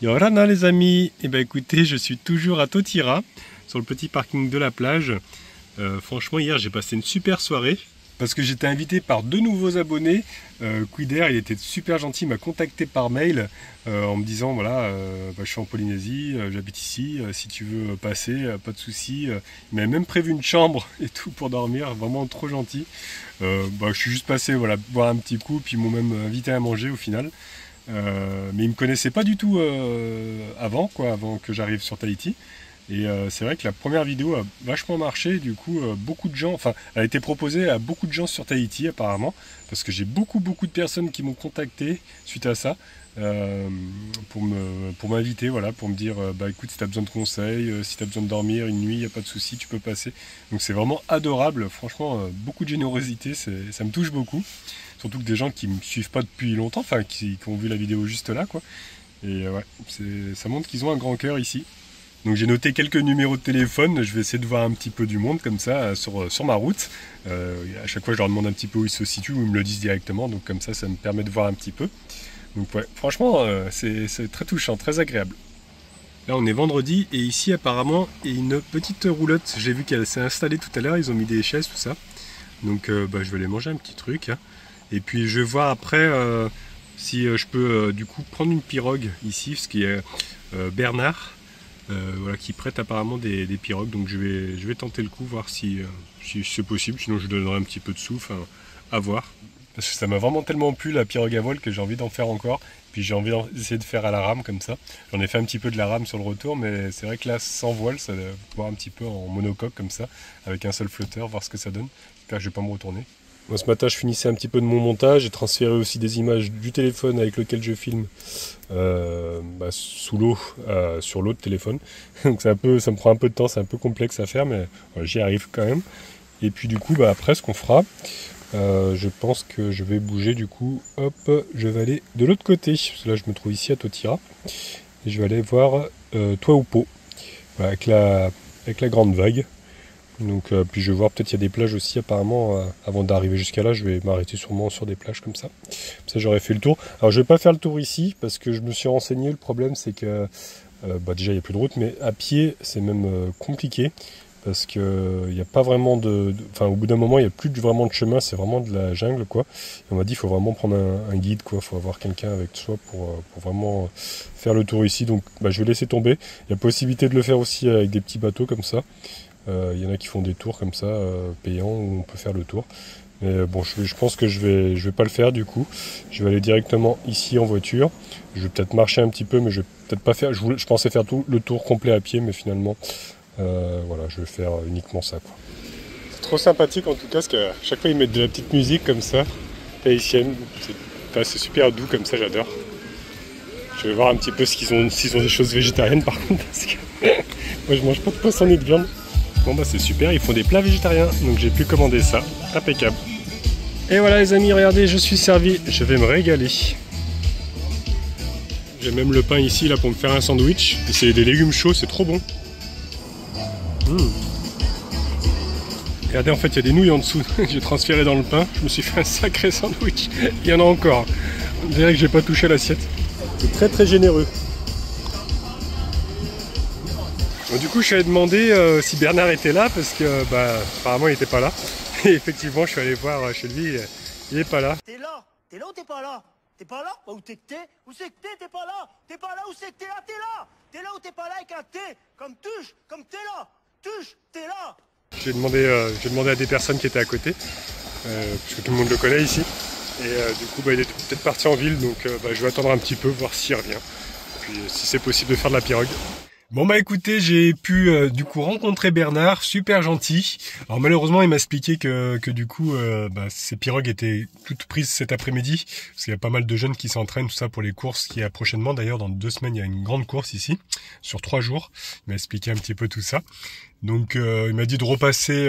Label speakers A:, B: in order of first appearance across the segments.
A: Yorana les amis, et ben écoutez, je suis toujours à Totira, sur le petit parking de la plage. Franchement, hier j'ai passé une super soirée, parce que j'étais invité par deux nouveaux abonnés. Quider, il était super gentil, il m'a contacté par mail en me disant voilà, je suis en Polynésie, j'habite ici, si tu veux passer, pas de souci. Il m'avait même prévu une chambre et tout pour dormir, vraiment trop gentil. Je suis juste passé voilà, boire un petit coup, puis ils m'ont même invité à manger au final. Mais ils ne me connaissaient pas du tout avant que j'arrive sur Tahiti. Et c'est vrai que la première vidéo a vachement marché, du coup beaucoup de gens, enfin elle a été proposée à beaucoup de gens sur Tahiti apparemment, parce que j'ai beaucoup de personnes qui m'ont contacté suite à ça, pour m'inviter, voilà, pour me dire écoute, si tu as besoin de conseils, si tu as besoin de dormir une nuit, il n'y a pas de souci, tu peux passer. Donc c'est vraiment adorable, franchement beaucoup de générosité, ça me touche beaucoup. Surtout que des gens qui me suivent pas depuis longtemps, enfin qui ont vu la vidéo juste là, quoi. Et ouais, ça montre qu'ils ont un grand cœur ici. Donc j'ai noté quelques numéros de téléphone, je vais essayer de voir un petit peu du monde comme ça sur ma route. À chaque fois je leur demande un petit peu où ils se situent, ou ils me le disent directement, donc comme ça me permet de voir un petit peu. Donc ouais, franchement c'est très touchant, très agréable. Là on est vendredi et ici apparemment il y a une petite roulotte, j'ai vu qu'elle s'est installée tout à l'heure, ils ont mis des chaises, tout ça. Donc je vais aller manger un petit truc. Hein. Et puis je vais voir après si je peux du coup prendre une pirogue ici, parce qu'il y a Bernard voilà, qui prête apparemment des pirogues. Donc je vais tenter le coup, voir si c'est possible, sinon je donnerai un petit peu de sous, enfin à voir. Parce que ça m'a vraiment tellement plu la pirogue à voile que j'ai envie d'en faire encore. Puis j'ai envie d'essayer de faire à la rame comme ça. J'en ai fait un petit peu de la rame sur le retour, mais c'est vrai que là sans voile, ça va voir un petit peu en monocoque comme ça, avec un seul flotteur, voir ce que ça donne. J'espère que je vais pas me retourner. Moi, ce matin, je finissais un petit peu de mon montage. J'ai transféré aussi des images du téléphone avec lequel je filme sous l'eau sur l'autre téléphone. Donc ça me prend un peu de temps, c'est un peu complexe à faire, mais j'y arrive quand même. Et puis du coup, après, ce qu'on fera, je pense que je vais bouger du coup. Hop, je vais aller de l'autre côté. Parce que là, je me trouve ici à Totira. Et je vais aller voir Tuaupō, avec la grande vague. Donc, puis je vais voir, peut-être il y a des plages aussi apparemment, avant d'arriver jusqu'à là, je vais m'arrêter sûrement sur des plages comme ça. Comme ça j'aurais fait le tour. Alors je vais pas faire le tour ici, parce que je me suis renseigné, le problème c'est que, déjà il n'y a plus de route, mais à pied c'est même compliqué, parce que il n'y a pas vraiment enfin au bout d'un moment il n'y a plus vraiment de chemin, c'est vraiment de la jungle quoi. Et on m'a dit il faut vraiment prendre un guide quoi, il faut avoir quelqu'un avec soi pour vraiment faire le tour ici. Donc je vais laisser tomber. Il y a possibilité de le faire aussi avec des petits bateaux comme ça. Il y en a qui font des tours comme ça, payants, où on peut faire le tour. Mais bon, je pense que je vais pas le faire du coup. Je vais aller directement ici en voiture. Je vais peut-être marcher un petit peu, mais je vais peut-être pas faire. Je pensais faire tout le tour complet à pied, mais finalement, voilà, je vais faire uniquement ça, quoi. C'est trop sympathique en tout cas, parce qu'à chaque fois ils mettent de la petite musique comme ça, tahitienne. C'est super doux comme ça, j'adore. Je vais voir un petit peu s'ils ont des choses végétariennes par contre, parce que moi je mange pas de poisson ni de viande. Bon c'est super, ils font des plats végétariens, donc j'ai pu commander ça, impeccable. Et voilà les amis, regardez, je suis servi, je vais me régaler. J'ai même le pain ici là pour me faire un sandwich, et c'est des légumes chauds, c'est trop bon. Regardez, en fait il y a des nouilles en dessous, j'ai transféré dans le pain, je me suis fait un sacré sandwich, il y en a encore. On dirait que j'ai pas touché l'assiette. C'est très généreux. Donc, du coup, je suis allé demander si Bernard était là parce que apparemment il n'était pas là. Et effectivement, je suis allé voir chez lui, il n'est pas là.
B: T'es là ou t'es pas là? T'es pas là? Où t'es que t'es? Où c'est que t'es pas là? T'es pas là, où c'est que t'es là? T'es là? T'es là ou t'es pas là avec un T? Comme touche, comme t'es là. Touche, t'es là.
A: J'ai demandé à des personnes qui étaient à côté, parce que tout le monde le connaît ici. Et du coup, il est peut-être parti en ville, donc je vais attendre un petit peu, voir s'il revient. Puis si c'est possible de faire de la pirogue. Bon écoutez, j'ai pu du coup rencontrer Bernard, super gentil. Alors malheureusement il m'a expliqué que du coup ces pirogues étaient toutes prises cet après-midi, parce qu'il y a pas mal de jeunes qui s'entraînent tout ça pour les courses qui y a prochainement. D'ailleurs dans 2 semaines il y a une grande course ici, sur 3 jours. Il m'a expliqué un petit peu tout ça. Donc il m'a dit de repasser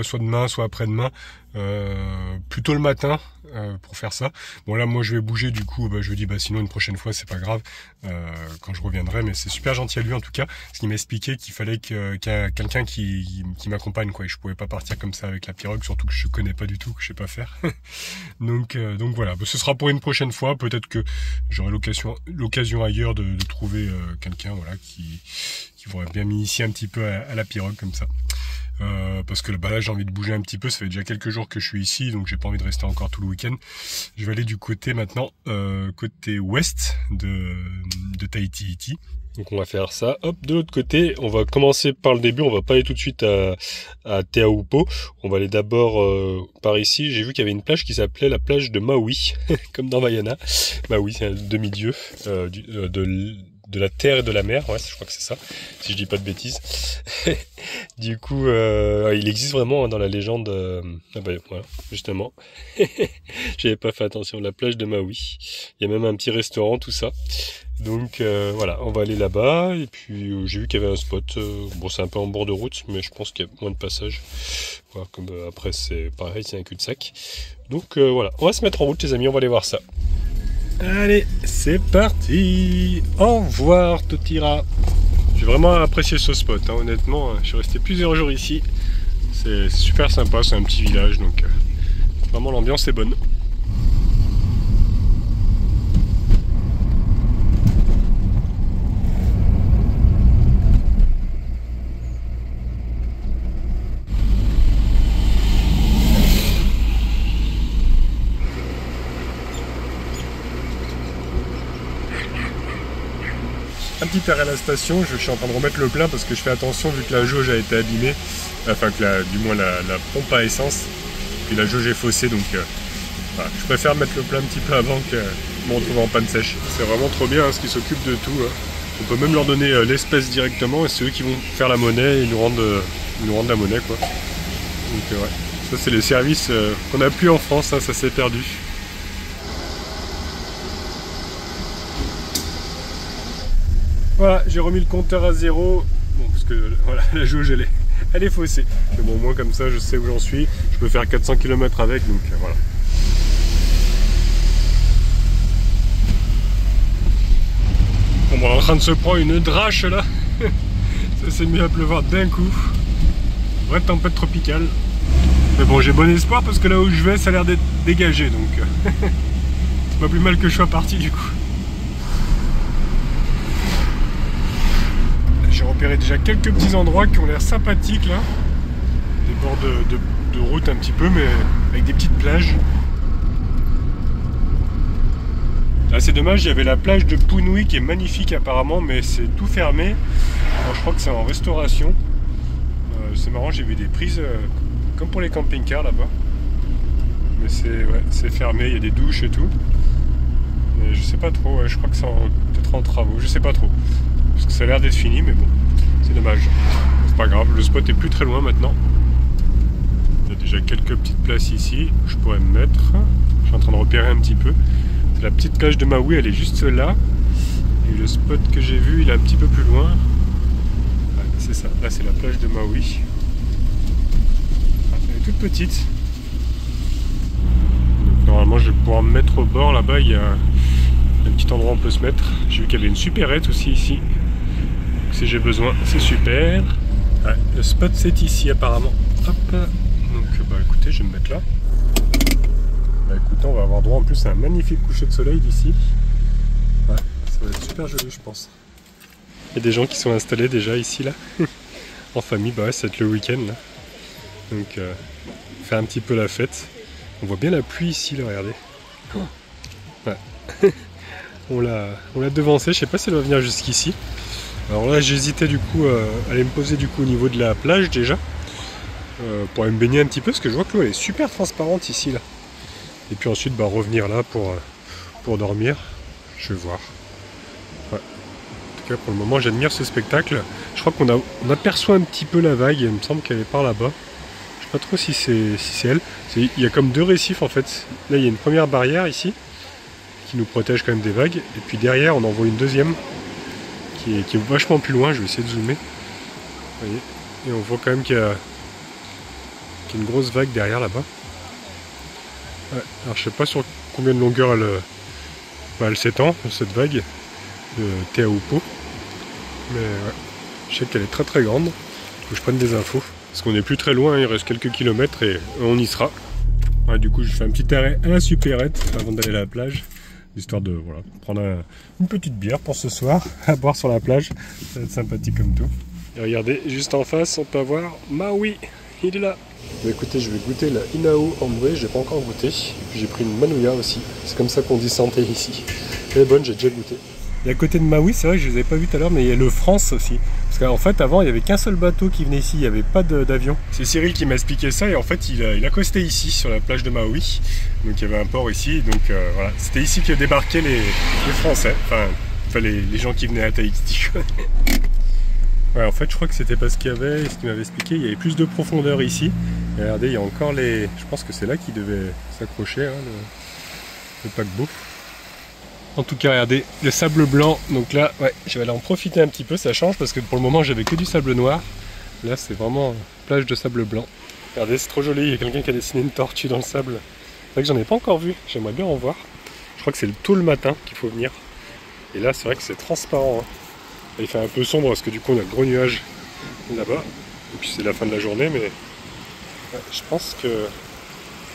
A: soit demain, soit après-demain, plutôt le matin pour faire ça. Bon là moi je vais bouger du coup, je lui dis sinon une prochaine fois c'est pas grave quand je reviendrai, mais c'est super gentil à lui en tout cas, parce qu'il m'a expliqué qu'il fallait qu'il y ait quelqu'un qui m'accompagne quoi, et je pouvais pas partir comme ça avec la pirogue, surtout que je connais pas du tout, que je sais pas faire. donc voilà, ce sera pour une prochaine fois, peut-être que j'aurai l'occasion ailleurs de trouver quelqu'un voilà qui pourrait bien m'initier un petit peu à la pirogue comme ça. Parce que là j'ai envie de bouger un petit peu, ça fait déjà quelques jours que je suis ici, donc j'ai pas envie de rester encore tout le week-end. Je vais aller du côté maintenant, côté ouest de Tahiti. Donc on va faire ça, hop, de l'autre côté, on va commencer par le début, on va pas aller tout de suite à Te Aupo, on va aller d'abord par ici. J'ai vu qu'il y avait une plage qui s'appelait la plage de Maui, comme dans Vaiana. Maui c'est un demi-dieu de la terre et de la mer, ouais, je crois que c'est ça, si je dis pas de bêtises. Du coup, il existe vraiment dans la légende. Voilà, justement. J'avais pas fait attention, la plage de Maui. Il y a même un petit restaurant, tout ça. Donc voilà, on va aller là-bas. Et puis j'ai vu qu'il y avait un spot. Bon, c'est un peu en bord de route, mais je pense qu'il y a moins de passages. Voilà, comme après c'est pareil, c'est un cul-de-sac. Donc voilà, on va se mettre en route, les amis. On va aller voir ça. Allez, c'est parti. Au revoir, Totira. J'ai vraiment apprécié ce spot, hein. Honnêtement, je suis resté plusieurs jours ici. C'est super sympa, c'est un petit village, donc vraiment l'ambiance est bonne. Un petit arrêt à la station, je suis en train de remettre le plein parce que je fais attention vu que la jauge a été abîmée, enfin que du moins la pompe à essence, puis la jauge est faussée, donc voilà, je préfère mettre le plein un petit peu avant que me retrouver en panne sèche. C'est vraiment trop bien, hein, ce qui s'occupe de tout, hein. On peut même leur donner l'espèce directement et c'est eux qui vont faire la monnaie et ils nous rendent la monnaie quoi. Donc ouais, ça c'est les services qu'on n'a plus en France, hein, ça s'est perdu. Voilà, j'ai remis le compteur à 0. Bon, parce que voilà, la jauge elle est faussée. Mais bon, au moins comme ça, je sais où j'en suis. Je peux faire 400 km avec, donc voilà. Bon, on est en train de se prendre une drache là. Ça s'est mis à pleuvoir d'un coup. Vraie tempête tropicale. Mais bon, j'ai bon espoir parce que là où je vais, ça a l'air d'être dégagé, donc c'est pas plus mal que je sois parti du coup. J'ai repéré déjà quelques petits endroits qui ont l'air sympathiques là. Des bords de route un petit peu, mais avec des petites plages. Là c'est dommage, il y avait la plage de Punui qui est magnifique apparemment, mais c'est tout fermé. Alors, je crois que c'est en restauration. C'est marrant, j'ai vu des prises comme pour les camping-cars là-bas. Mais c'est fermé, il y a des douches et tout. Mais je sais pas trop, je crois que c'est peut-être en travaux, je sais pas trop. Parce que ça a l'air d'être fini, mais bon, c'est dommage. C'est pas grave, le spot est plus très loin maintenant. Il y a déjà quelques petites places ici où je pourrais me mettre. Je suis en train de repérer un petit peu. C'est la petite plage de Maui, elle est juste là. Et le spot que j'ai vu, il est un petit peu plus loin. Ouais, c'est ça, là c'est la plage de Maui. Elle est toute petite. Donc, normalement je vais pouvoir me mettre au bord, là-bas il y a un petit endroit où on peut se mettre. J'ai vu qu'il y avait une supérette aussi ici. Donc, si j'ai besoin, c'est super. Ouais, le spot c'est ici apparemment. Hop. Donc écoutez, je vais me mettre là. Écoutez, on va avoir droit en plus à un magnifique coucher de soleil d'ici. Ouais, ça va être super joli je pense. Il y a des gens qui sont installés déjà ici là. En famille, ouais, ça va être le week-end là. Donc faire un petit peu la fête. On voit bien la pluie ici là, regardez. Ouais. On l'a devancé, je sais pas si elle va venir jusqu'ici. Alors là j'hésitais du coup à aller me poser du coup au niveau de la plage déjà. Pour aller me baigner un petit peu parce que je vois que l'eau est super transparente ici là. Et puis ensuite revenir là pour dormir. Je vais voir. Ouais. En tout cas pour le moment j'admire ce spectacle. Je crois qu'on aperçoit un petit peu la vague, il me semble qu'elle est par là-bas. Je sais pas trop si c'est elle. Il y a comme deux récifs en fait. Là il y a une première barrière ici qui nous protège quand même des vagues. Et puis derrière on en voit une deuxième qui est vachement plus loin. Je vais essayer de zoomer. Vous voyez, Et on voit quand même qu'il y a une grosse vague derrière là-bas. Ouais, alors je sais pas sur combien de longueur elle s'étend, cette vague de Teahupo'o. Mais ouais, je sais qu'elle est très très grande. Faut que je prenne des infos. Parce qu'on n'est plus très loin, il reste quelques kilomètres et on y sera. Ouais, du coup, je fais un petit arrêt à la supérette avant d'aller à la plage. Histoire de voilà, prendre une petite bière pour ce soir, à boire sur la plage. Ça va être sympathique comme tout. Et regardez, juste en face, on peut avoir Maui. Il est là. Bah, écoutez, je vais goûter la Inao Ambre, je n'ai pas encore goûté. J'ai pris une Manouya aussi. C'est comme ça qu'on dit santé ici. Elle est bonne, j'ai déjà goûté. Et à côté de Maui, c'est vrai que je ne les avais pas vus tout à l'heure, mais il y a le France aussi. Parce qu'en fait, avant, il n'y avait qu'un seul bateau qui venait ici, il n'y avait pas d'avion. C'est Cyril qui m'a expliqué ça, et en fait, il a costé ici, sur la plage de Maui. Donc il y avait un port ici, donc voilà. C'était ici que débarquaient les Français, enfin les gens qui venaient à Tahiti. Ouais, en fait, je crois que c'était parce qu'il y avait, ce qu'il m'avait expliqué, il y avait plus de profondeur ici. Et regardez, il y a encore les... Je pense que c'est là qu'ils devaient s'accrocher, hein, le paquebot. En tout cas, regardez, le sable blanc. Donc là, ouais, je vais aller en profiter un petit peu, ça change parce que pour le moment, j'avais que du sable noir. Là, c'est vraiment plage de sable blanc. Regardez, c'est trop joli, il y a quelqu'un qui a dessiné une tortue dans le sable. C'est vrai que j'en ai pas encore vu, j'aimerais bien en voir. Je crois que c'est tôt le matin qu'il faut venir. Et là, c'est vrai que c'est transparent, hein. Il fait un peu sombre parce que du coup on a de gros nuages là-bas. Et puis c'est la fin de la journée, mais ouais, je pense qu'il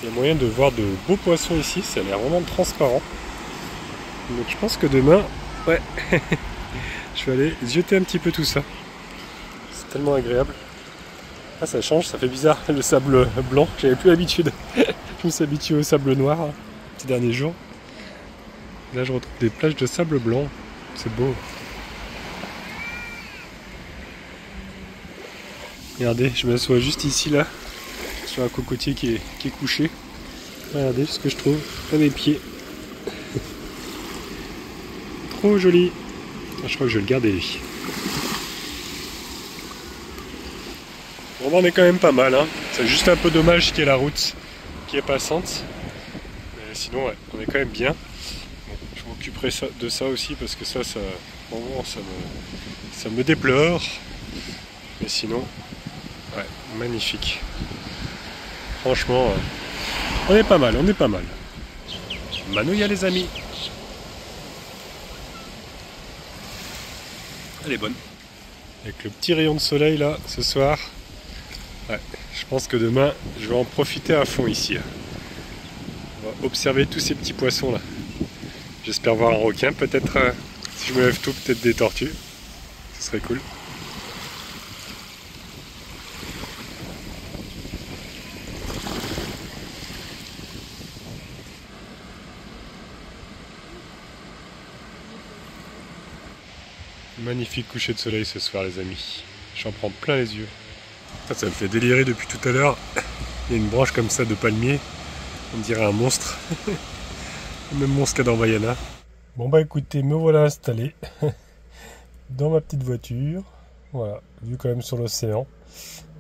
A: y a moyen de voir de beaux poissons ici. Ça a l'air vraiment transparent. Donc je pense que demain, ouais, je vais aller zioter un petit peu tout ça. C'est tellement agréable. Ah, ça change, ça fait bizarre le sable blanc. J'avais plus l'habitude. Je me suis habitué au sable noir ces derniers jours. Là je retrouve des plages de sable blanc. C'est beau. Regardez, je m'assois juste ici là, sur un cocotier qui est couché. Regardez ce que je trouve à mes pieds. Trop joli. Je crois que je vais le garder lui. Bon, on est quand même pas mal, hein. C'est juste un peu dommage qu'il y ait la route qui est passante. Mais sinon, ouais, on est quand même bien. Bon, je m'occuperai de ça aussi parce que ça me déplore. Mais sinon, ouais, magnifique. Franchement, on est pas mal, on est pas mal. Manouya les amis. Elle est bonne. Avec le petit rayon de soleil là, ce soir. Ouais, je pense que demain, je vais en profiter à fond ici. On va observer tous ces petits poissons là. J'espère voir un requin, peut-être, si je me lève tôt, peut-être des tortues. Ce serait cool. Magnifique coucher de soleil ce soir les amis. J'en prends plein les yeux. Ça me fait délirer depuis tout à l'heure. Il y a une branche comme ça de palmier. On dirait un monstre. Le même monstre qu'il y a dans Vaiana. Bon bah écoutez, me voilà installé dans ma petite voiture. Voilà, vue quand même sur l'océan.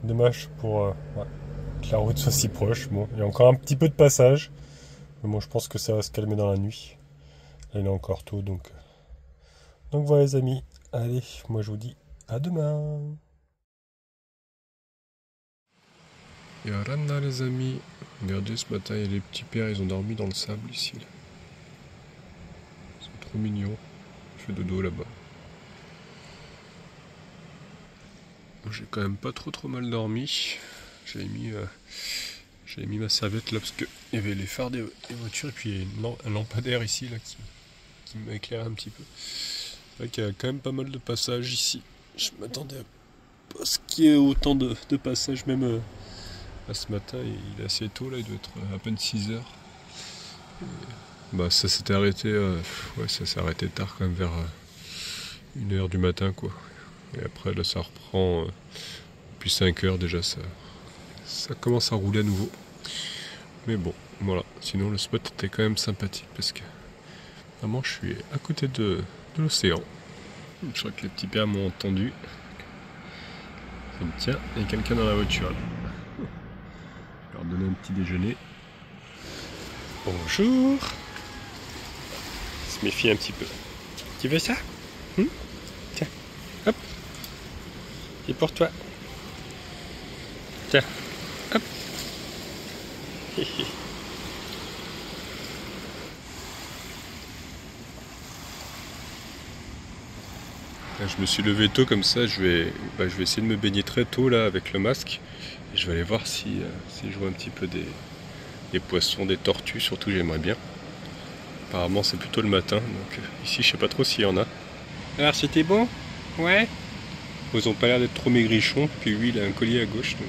A: Dommage pour que la route soit si proche. Bon, il y a encore un petit peu de passage. Mais bon, je pense que ça va se calmer dans la nuit. Là, il est encore tôt, donc voilà les amis. Allez, moi je vous dis à demain. Il y a Rana les amis. Regardez, ce matin, il y a les petits pères, ils ont dormi dans le sable ici. Là. Ils sont trop mignons. Je fais dodo là-bas. J'ai quand même pas trop mal dormi. J'avais mis ma serviette là parce qu'il y avait les phares des voitures et puis il y a un lampadaire ici là qui m'éclaire un petit peu. C'est vrai qu'il y a quand même pas mal de passages ici. Je m'attendais à ce qu'il y ait autant de passages, même ce matin, il est assez tôt là, il doit être à peine 6 heures. Bah ça s'était arrêté, ça s'est arrêté tard quand même vers 1h du matin quoi. Et après là ça reprend depuis 5 heures déjà, ça commence à rouler à nouveau. Mais bon, voilà, sinon le spot était quand même sympathique parce que vraiment je suis à côté de l'océan. Je crois que les petits pères m'ont entendu. Tiens, il y a quelqu'un dans la voiture là. Je vais leur donner un petit déjeuner. Bonjour. Se méfie un petit peu. Tu veux ça? Tiens, hop. C'est pour toi. Tiens, hop. Je me suis levé tôt comme ça, je vais essayer de me baigner très tôt là avec le masque. Et je vais aller voir si je vois un petit peu des poissons, des tortues, surtout j'aimerais bien. Apparemment c'est plutôt le matin, donc ici je sais pas trop s'il y en a. Alors c'était bon? Ouais. Ils ont pas l'air d'être trop maigrichons, puis lui il a un collier à gauche, donc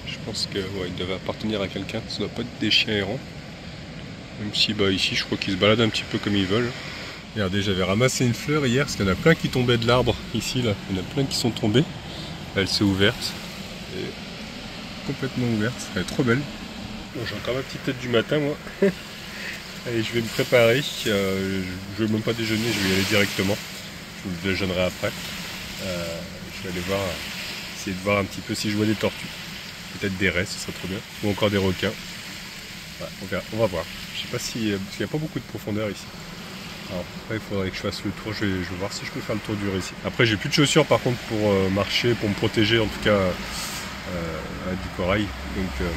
A: je pense que ouais, il devait appartenir à quelqu'un, ça doit pas être des chiens errants. Même si ici je crois qu'ils se baladent un petit peu comme ils veulent. Regardez, j'avais ramassé une fleur hier, parce qu'il y en a plein qui tombaient de l'arbre, ici là, il y en a plein qui sont tombés. Là, elle s'est ouverte, et complètement ouverte, elle est trop belle. Bon, j'ai encore ma petite tête du matin moi. Allez, je vais me préparer, je vais même pas déjeuner, je vais y aller directement. Je me déjeunerai après. Je vais aller voir, essayer de voir un petit peu si je vois des tortues. Peut-être des raies, ce serait trop bien. Ou encore des requins. Ouais, on va voir. Je sais pas parce qu'il n'y a pas beaucoup de profondeur ici. Alors après il faudrait que je fasse le tour, je vais voir si je peux faire le tour du récif. Après j'ai plus de chaussures par contre pour marcher, pour me protéger en tout cas du corail. Donc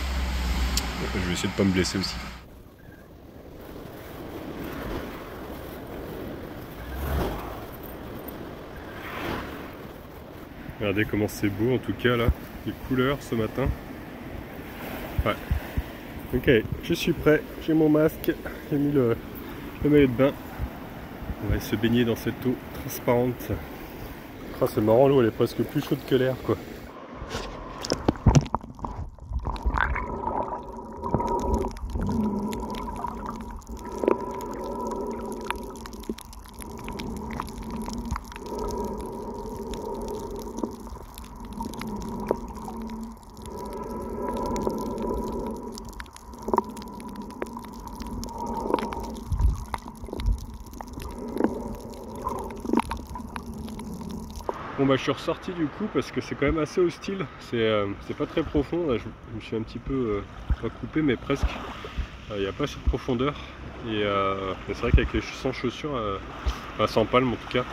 A: je vais essayer de ne pas me blesser aussi. Regardez comment c'est beau en tout cas là, les couleurs ce matin. Ouais. Ok, je suis prêt, j'ai mon masque, j'ai mis le maillot de bain. On va aller se baigner dans cette eau transparente. Oh, c'est marrant, l'eau elle est presque plus chaude que l'air quoi. Bon bah je suis ressorti du coup parce que c'est quand même assez hostile, c'est pas très profond, là, je me suis un petit peu pas coupé mais presque, il n'y a pas assez de profondeur et c'est vrai qu'avec les sans chaussures, sans palme en tout cas,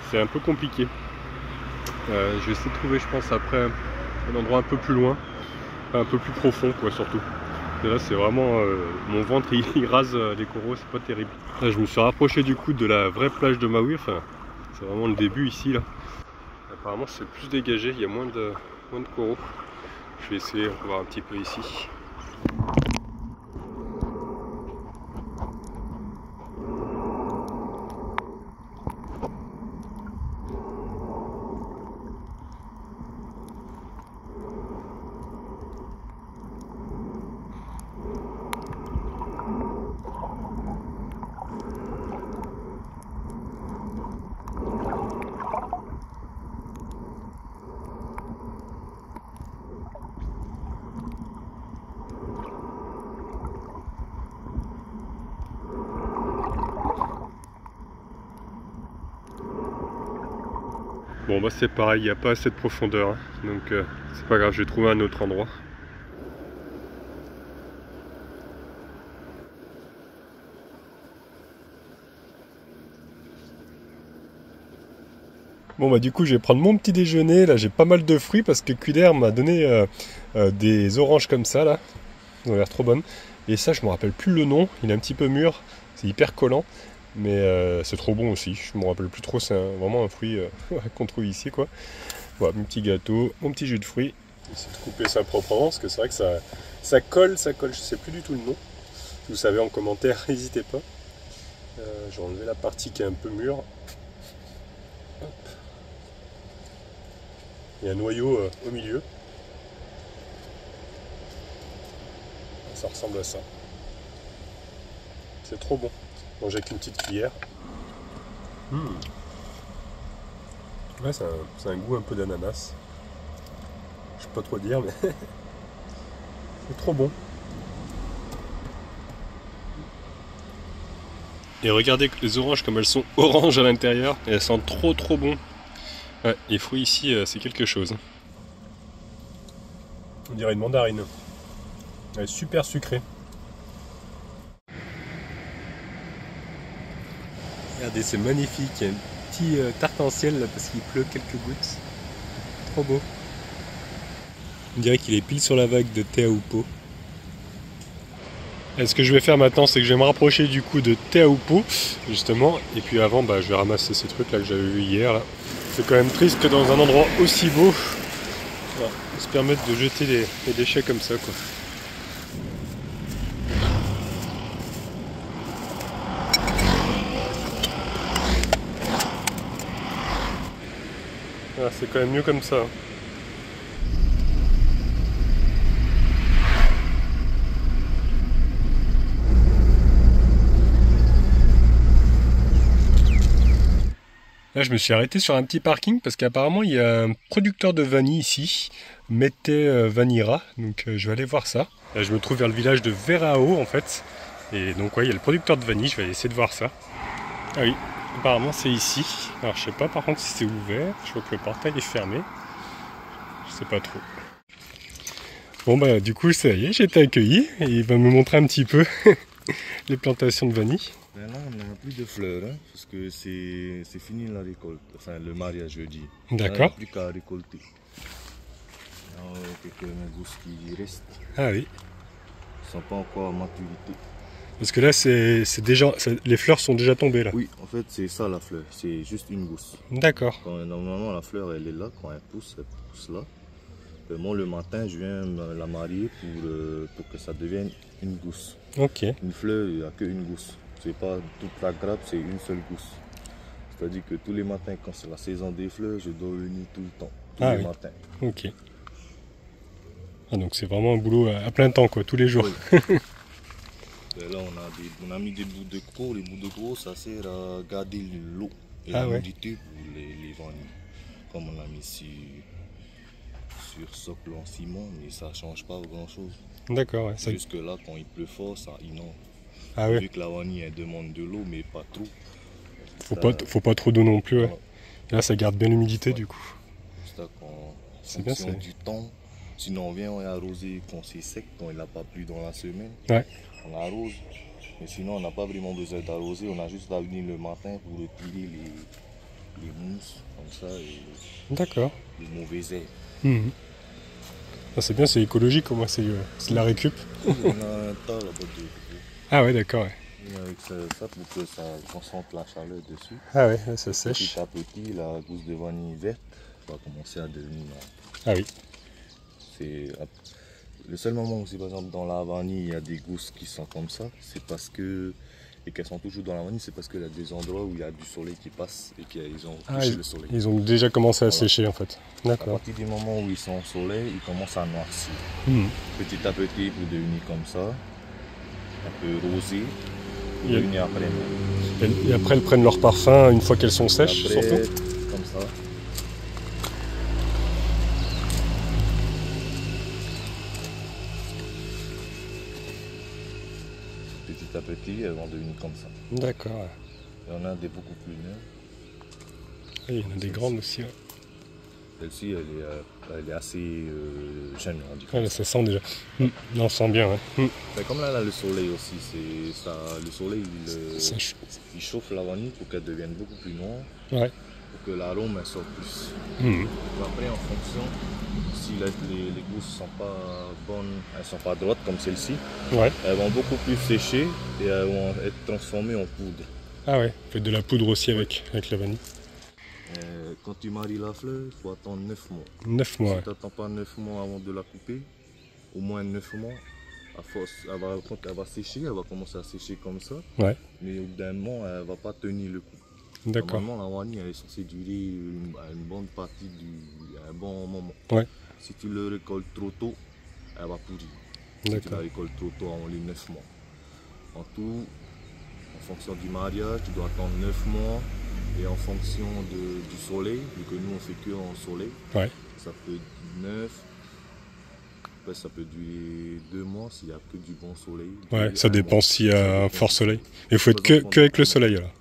A: c'est un peu compliqué. Je vais essayer de trouver je pense après un endroit un peu plus loin, un peu plus profond quoi surtout. Et là c'est vraiment, mon ventre il rase les coraux, c'est pas terrible. Là je me suis rapproché du coup de la vraie plage de Maui, enfin c'est vraiment le début ici là. Apparemment c'est plus dégagé, il y a moins de coraux. Je vais essayer de voir un petit peu ici. Bon bah c'est pareil, il n'y a pas assez de profondeur, hein. Donc c'est pas grave, je vais trouver un autre endroit. Bon bah du coup je vais prendre mon petit déjeuner, là j'ai pas mal de fruits parce que Cuder m'a donné des oranges comme ça là, ils ont l'air trop bonnes. Et ça je me rappelle plus le nom, il est un petit peu mûr, c'est hyper collant. Mais c'est trop bon aussi, je me rappelle plus trop, c'est vraiment un fruit qu'on trouve ici quoi. Voilà, mon petit gâteau, mon petit jus de fruits. J'essaie de couper ça proprement parce que c'est vrai que ça colle, je sais plus du tout le nom. Si vous savez en commentaire, n'hésitez pas. Je vais enlever la partie qui est un peu mûre. Hop. Il y a un noyau au milieu. Ça ressemble à ça. C'est trop bon. Manger avec une petite cuillère. Ouais, c'est un goût un peu d'ananas. Je sais pas trop dire, mais c'est trop bon. Et regardez les oranges comme elles sont oranges à l'intérieur. Et elles sentent trop bon. Ouais, les fruits ici, c'est quelque chose. On dirait une mandarine. Elle est super sucrée. Regardez, c'est magnifique. Il y a un petit arc-en-ciel là parce qu'il pleut quelques gouttes. Trop beau. On dirait qu'il est pile sur la vague de Teahupo'o. Et ce que je vais faire maintenant, c'est que je vais me rapprocher du coup de Teahupo'o, justement. Et puis avant, je vais ramasser ces trucs là que j'avais vus hier. C'est quand même triste que dans un endroit aussi beau, on se permette de jeter les déchets comme ça, quoi. Ah, c'est quand même mieux comme ça. Là, je me suis arrêté sur un petit parking parce qu'apparemment il y a un producteur de vanille ici, Mete Vanira, donc je vais aller voir ça. Là, je me trouve vers le village de Verao en fait, et donc ouais, il y a le producteur de vanille, je vais essayer de voir ça. Ah oui, apparemment c'est ici. Alors je sais pas par contre si c'est ouvert, je vois que le portail est fermé, je sais pas trop. Bon du coup ça y est, j'ai été accueilli et il va me montrer un petit peu les plantations de vanille.
C: Là, on n'a plus de fleurs, hein, parce que c'est fini la récolte, enfin le mariage je dis.
A: D'accord.
C: Il n'y a plus qu'à récolter. Il y a quelques gousses qui restent.
A: Ah oui.
C: Ils ne sont pas encore à maturité.
A: Parce que là, c'est déjà, les fleurs sont déjà tombées là.
C: Oui, en fait c'est ça la fleur, c'est juste une gousse.
A: D'accord.
C: Normalement la fleur elle est là, quand elle pousse là. Moi le matin je viens la marier pour que ça devienne une gousse.
A: Ok.
C: Une fleur, il n'y a qu'une gousse. C'est pas toute la grappe, c'est une seule gousse. C'est-à-dire que tous les matins, quand c'est la saison des fleurs, je dois venir tout le temps, tous les matins.
A: Ok. Ah, donc c'est vraiment un boulot à plein temps, quoi, tous les jours.
C: Oui. Là, on a mis des bouts de gros. Les bouts de gros, ça sert à garder l'eau et la nudité pour les vanilles. Comme on a mis sur socle en ciment, mais ça ne change pas grand-chose.
A: D'accord. Ouais,
C: jusque là, quand il pleut fort, ça inonde.
A: Ah
C: Vu que la vanille elle demande de l'eau, mais pas trop.
A: Faut pas trop d'eau non plus. Ouais. Et là, ça garde bien l'humidité du coup.
C: C'est bien ça. Du temps. Sinon, on vient arroser quand c'est sec, quand il n'a pas plu dans la semaine.
A: Ouais.
C: On arrose. Mais sinon, on n'a pas vraiment besoin d'arroser. On a juste à venir le matin pour retirer les mousses comme ça et les mauvaises herbes.
A: Ah, c'est bien, c'est écologique au moins, c'est de la récup.
C: On a un tas là-bas de.
A: Ah ouais, d'accord. Ouais.
C: Avec ça pour que ça concentre la chaleur dessus.
A: Ah ouais, là, ça sèche.
C: Petit à petit, la gousse de vanille verte va commencer à devenir.
A: Ah oui.
C: C'est le seul moment où, par exemple, dans la vanille, il y a des gousses qui sont comme ça, c'est parce que. Et qu'elles sont toujours dans la vanille, c'est parce qu'il y a des endroits où il y a du soleil qui passe et qu'ils ont touché le soleil.
A: Ils ont déjà commencé à sécher en fait. D'accord.
C: À partir du moment où ils sont au soleil, ils commencent à noircir. Petit à petit, pour devenir comme ça, un peu rosé.
A: Et après, elles prennent leur parfum une fois qu'elles sont sèches,
C: après,
A: surtout.
C: Comme ça. Petit à petit, elles vont devenir comme ça.
A: D'accord.
C: Il y en a des beaucoup plus neuves.
A: Et il y en a des grandes aussi. Ouais.
C: Celle-ci, elle est assez jeune.
A: Ouais, ça sent déjà. On sent bien. Ouais.
C: Comme là, le soleil aussi, le soleil il chauffe la vanille pour qu'elle devienne beaucoup plus noire. Ouais. Pour que l'arôme sorte plus. Après, en fonction, si les gousses ne sont pas bonnes, elles ne sont pas droites comme celle-ci, elles vont beaucoup plus sécher et elles vont être transformées en poudre.
A: Ah ouais, faites de la poudre aussi avec la vanille.
C: Quand tu maries la fleur, il faut attendre 9 mois.
A: 9 mois.
C: Si tu n'attends pas 9 mois avant de la couper, au moins 9 mois, à force, quand elle va sécher, elle va commencer à sécher comme ça. Ouais. Mais au bout d'un moment, elle ne va pas tenir le coup. D'accord. Normalement, la vanille elle est censée durer une bonne partie un bon moment. Ouais. Si tu le récoltes trop tôt, elle va pourrir. Si tu la récoltes trop tôt avant les 9 mois. En tout, en fonction du mariage, tu dois attendre 9 mois. Et en fonction du soleil, vu que nous on fait que en soleil, ça peut être 9, après ça peut durer 2 mois s'il n'y a que du bon soleil. Ouais, ça dépend s'il y a un fort soleil. Il faut être que avec le soleil alors.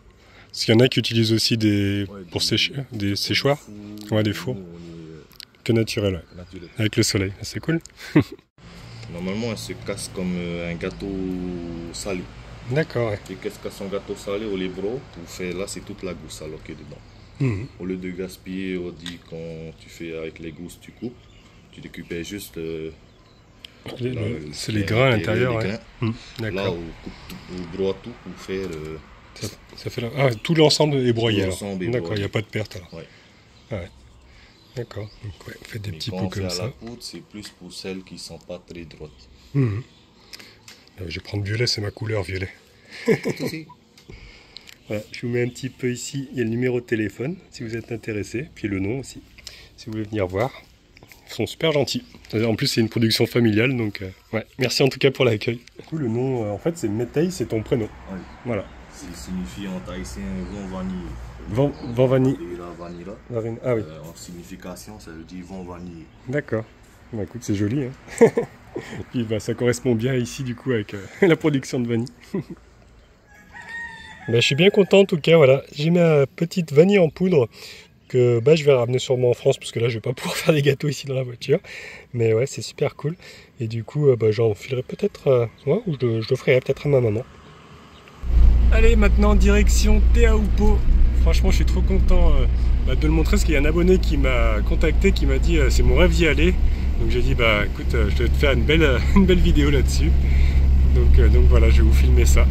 C: Parce qu'il y en a qui utilisent aussi pour sécher, des séchoirs, des fours. Que naturel, avec le soleil, c'est cool. Normalement elle se casse comme un gâteau salé. D'accord. Et qu'est-ce qu'à son gâteau salé au libro pour faire là, c'est toute la gousse alors qui est dedans. Au lieu de gaspiller, on dit quand tu fais avec les gousses, tu coupes, Tu récupères juste
A: c'est les grains à l'intérieur. Ouais.
C: Là, on broie tout pour faire...
A: ça fait tout l'ensemble est broyé. D'accord, il n'y a pas de perte alors.
C: Ouais.
A: Ouais. D'accord, donc ouais, on fait des petits pots comme ça.
C: La poudre, c'est plus pour celles qui ne sont pas très droites.
A: Je vais prendre violet, c'est ma couleur violet. Voilà, je vous mets un petit peu ici, il y a le numéro de téléphone si vous êtes intéressé, puis le nom aussi, si vous voulez venir voir. Ils sont super gentils. En plus, c'est une production familiale, donc ouais. Merci en tout cas pour l'accueil. Du coup, le nom, en fait, c'est Méteille, c'est ton prénom.
C: Oui.
A: Voilà.
C: Ça signifie en thaïsien vent vanille.
A: Vent vanille.
C: Et la vanille là.
A: Ah oui.
C: En signification, ça veut dire vent vanille.
A: D'accord. Bah écoute, c'est joli. Hein. Puis bah, ça correspond bien ici, du coup, avec la production de vanille. Bah, je suis bien content en tout cas, voilà. J'ai ma petite vanille en poudre que je vais ramener sûrement en France parce que là je vais pas pouvoir faire des gâteaux ici dans la voiture. Mais ouais, c'est super cool. Et du coup, j'en filerai peut-être, ou je le ferai peut-être à ma maman. Allez, maintenant direction Teahupo'o. Franchement, je suis trop content de le montrer parce qu'il y a un abonné qui m'a contacté, qui m'a dit c'est mon rêve d'y aller. Donc j'ai dit écoute, je vais te faire une belle vidéo là-dessus. Donc voilà, je vais vous filmer ça.